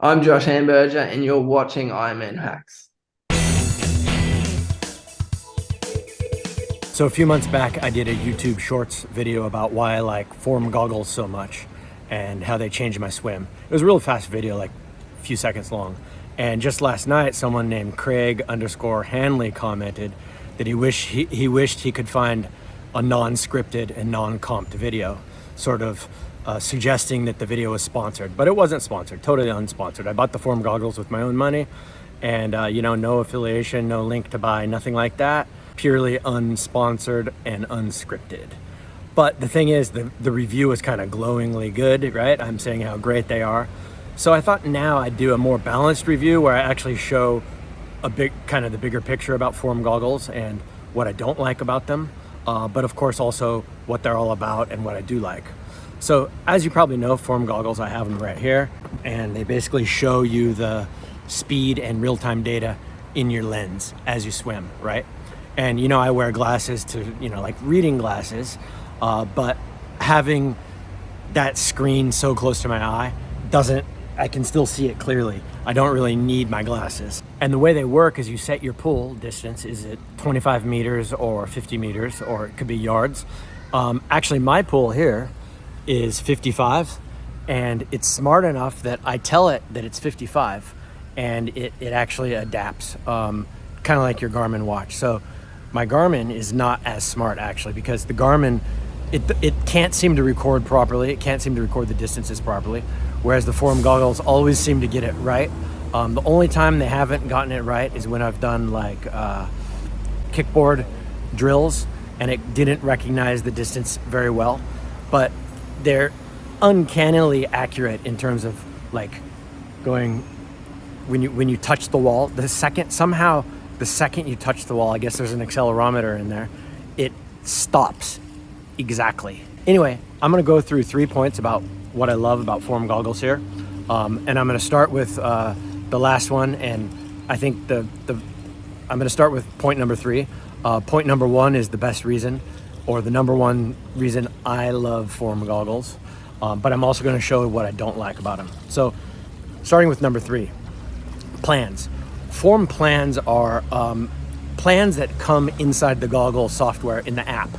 I'm Josh Hamburger, and you're watching IronmanHacks. So a few months back, I did a YouTube Shorts video about why I like Form goggles so much and how they changed my swim. It was a real fast video, like a few seconds long. And just last night, someone named Craig_Hanley commented that he wished he could find a non-scripted and non-comped video, sort of suggesting that the video was sponsored, but it wasn't sponsored, totally unsponsored. I bought the Form goggles with my own money, and no affiliation, no link to buy, nothing like that. Purely unsponsored and unscripted. But the thing is, the review was kind of glowingly good, right? I'm saying how great they are. So I thought now I'd do a more balanced review where I actually show the bigger picture about Form goggles and what I don't like about them, but of course also what they're all about and what I do like. So as you probably know, Form goggles, I have them right here, and they basically show you the speed and real-time data in your lens as you swim, right? And I wear glasses to, like reading glasses, but having that screen so close to my eye I can still see it clearly. I don't really need my glasses. And the way they work is you set your pull distance. Is it 25 meters or 50 meters, or it could be yards? Actually, my pull here is 55, and it's smart enough that I tell it that it's 55, and it actually adapts, kind of like your Garmin watch. So my Garmin is not as smart, actually, because the Garmin, it can't seem to record properly. It can't seem to record the distances properly, whereas the Form goggles always seem to get it right. The only time they haven't gotten it right is when I've done like kickboard drills, and it didn't recognize the distance very well. But they're uncannily accurate in terms of like going when you touch the wall. The second you touch the wall, I guess there's an accelerometer in there, it stops exactly. Anyway, I'm going to go through 3 points about what I love about Form goggles here, and I'm going to start with the last one, and I think I'm going to start with point number 3. Point number 1 is the best reason, or the number one reason I love Form goggles, but I'm also going to show what I don't like about them. So starting with number 3, plans. Form plans are plans that come inside the goggle software in the app.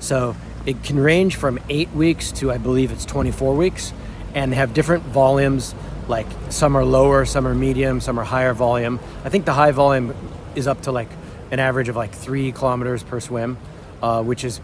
So it can range from 8 weeks to, I believe it's 24 weeks, and they have different volumes, like some are lower, some are medium, some are higher volume. I think the high volume is up to like an average of like 3 kilometers per swim, which is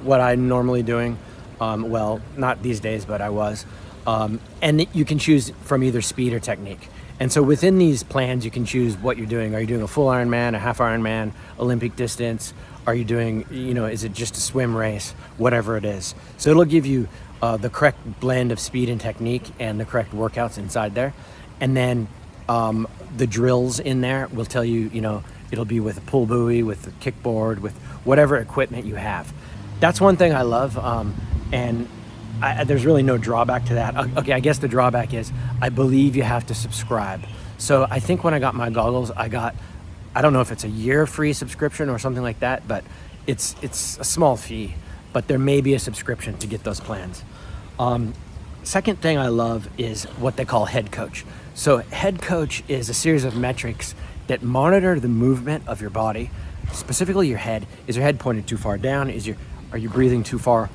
what I'm normally doing. Well, not these days, but I was. And you can choose from either speed or technique. And so within these plans, you can choose what you're doing. Are you doing a full Ironman, a half Ironman, Olympic distance? Are you doing, is it just a swim race? Whatever it is. So it'll give you the correct blend of speed and technique and the correct workouts inside there. And then the drills in there will tell you, it'll be with a pull buoy, with a kickboard, with whatever equipment you have. That's one thing I love. And there's really no drawback to that. Okay, I guess the drawback is I believe you have to subscribe. So I think when I got my goggles, I don't know if it's a year free subscription or something like that, but it's a small fee, but there may be a subscription to get those plans. Second thing I love is what they call Head Coach. So Head Coach is a series of metrics that monitor the movement of your body, specifically your head. Is your head pointed too far down? Are you breathing too far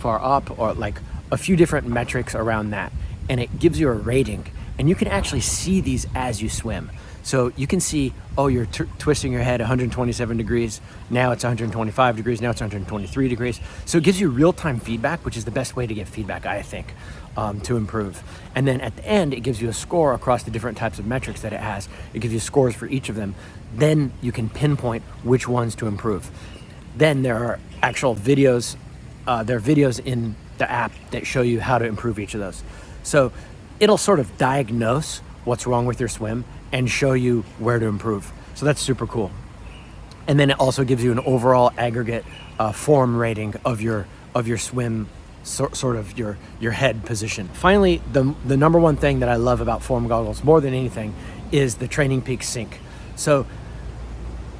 up, or like a few different metrics around that, and it gives you a rating, and you can actually see these as you swim. So you can see, you're twisting your head 127 degrees, now it's 125 degrees, now it's 123 degrees. So it gives you real-time feedback, which is the best way to get feedback, I think, to improve. And then at the end, it gives you a score across the different types of metrics that it has. It gives you scores for each of them. Then you can pinpoint which ones to improve. Then there are actual videos. There are videos in the app that show you how to improve each of those. So it'll sort of diagnose what's wrong with your swim and show you where to improve. So that's super cool. And then it also gives you an overall aggregate form rating of your swim, sort of your head position. Finally, the number one thing that I love about Form goggles more than anything is the TrainingPeaks sync. So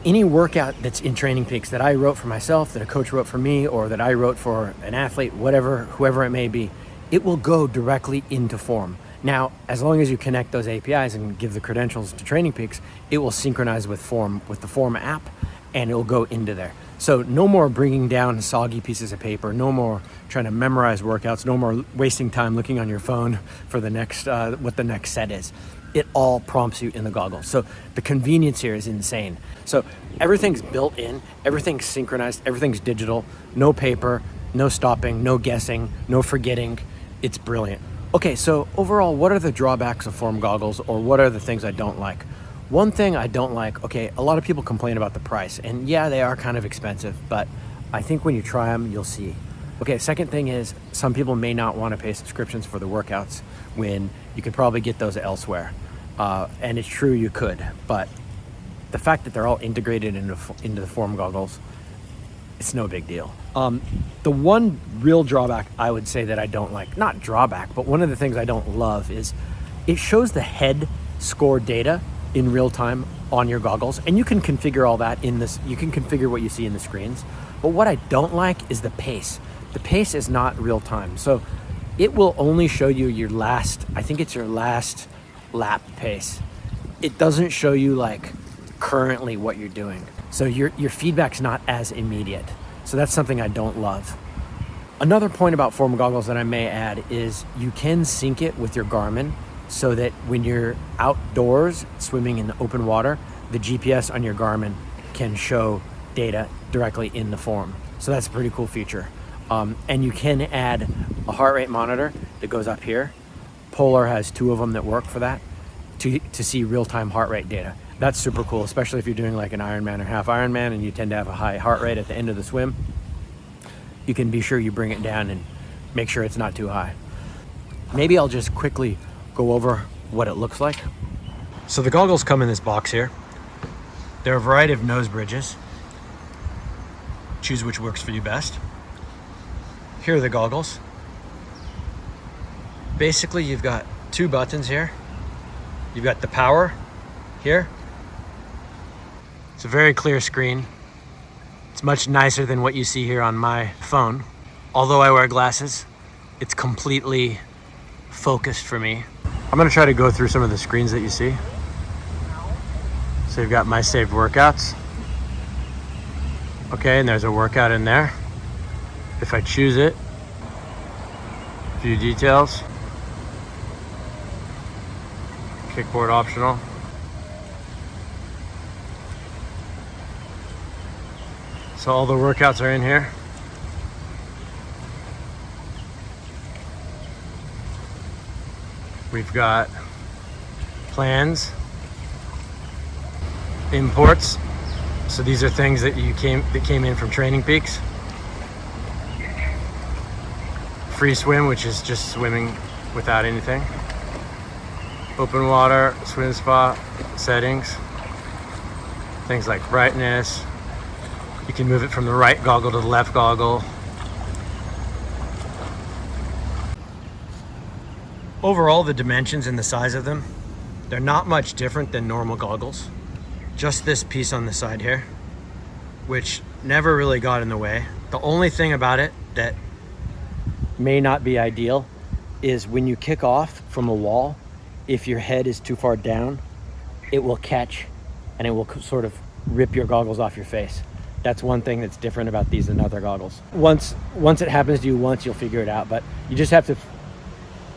any workout that's in TrainingPeaks that I wrote for myself, that a coach wrote for me, or that I wrote for an athlete, whoever it may be, it will go directly into Form. Now, as long as you connect those APIs and give the credentials to TrainingPeaks, it will synchronize with the Form app, and it will go into there. So no more bringing down soggy pieces of paper, no more trying to memorize workouts, no more wasting time looking on your phone for the next what the next set is. It all prompts you in the goggles. So the convenience here is insane. So everything's built in, everything's synchronized, everything's digital, no paper, no stopping, no guessing, no forgetting. It's brilliant. Okay, so overall, what are the drawbacks of Form goggles, or what are the things I don't like? One thing I don't like, okay, a lot of people complain about the price, and yeah, they are kind of expensive, but I think when you try them, you'll see. Okay, second thing is, some people may not want to pay subscriptions for the workouts when you could probably get those elsewhere. And it's true, you could, but the fact that they're all integrated into the Form goggles, it's no big deal. The one real drawback I would say that I don't like, not drawback, but one of the things I don't love is it shows the head score data in real time on your goggles, and you can configure all that in this. You can configure what you see in the screens, but what I don't like is the pace. The pace is not real time, so it will only show you your last, I think it's your last lap pace. It doesn't show you like currently what you're doing, so your feedback's not as immediate. So that's something I don't love. Another point about Form goggles that I may add is you can sync it with your Garmin, so that when you're outdoors swimming in the open water, the GPS on your Garmin can show data directly in the Form. So that's a pretty cool feature. And you can add a heart rate monitor that goes up here. Polar has 2 of them that work for that, to see real-time heart rate data. That's super cool, especially if you're doing like an Ironman or half Ironman and you tend to have a high heart rate at the end of the swim. You can be sure you bring it down and make sure it's not too high. Maybe I'll just quickly go over what it looks like. So the goggles come in this box here. There are a variety of nose bridges. Choose which works for you best. Here are the goggles. Basically, you've got 2 buttons here. You've got the power here. It's a very clear screen. It's much nicer than what you see here on my phone. Although I wear glasses, it's completely focused for me. I'm gonna try to go through some of the screens that you see. So you've got my saved workouts. Okay, and there's a workout in there. If I choose it, view details, kickboard optional. So all the workouts are in here. We've got plans, imports. So these are things that came in from TrainingPeaks. Free swim, which is just swimming without anything. Open water, swim spot, settings. Things like brightness. You can move it from the right goggle to the left goggle. Overall, the dimensions and the size of them, they're not much different than normal goggles. Just this piece on the side here, which never really got in the way. The only thing about it that may not be ideal is when you kick off from a wall, if your head is too far down, it will catch and it will sort of rip your goggles off your face. That's one thing that's different about these than other goggles. Once it happens to you once, you'll figure it out, but you just have to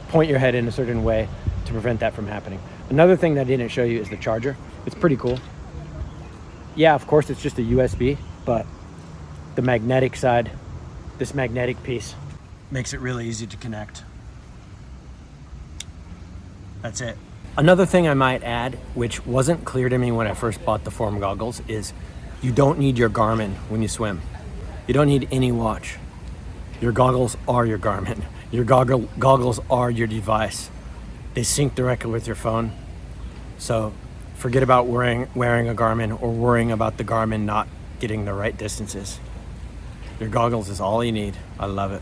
point your head in a certain way to prevent that from happening. Another thing that I didn't show you is the charger. It's pretty cool. Yeah, of course, it's just a USB, but the magnetic side, this magnetic piece, makes it really easy to connect. That's it. Another thing I might add, which wasn't clear to me when I first bought the Form goggles, is you don't need your Garmin when you swim. You don't need any watch. Your goggles are your Garmin. Your goggles are your device. They sync directly with your phone. So forget about wearing a Garmin or worrying about the Garmin not getting the right distances. Your goggles is all you need. I love it.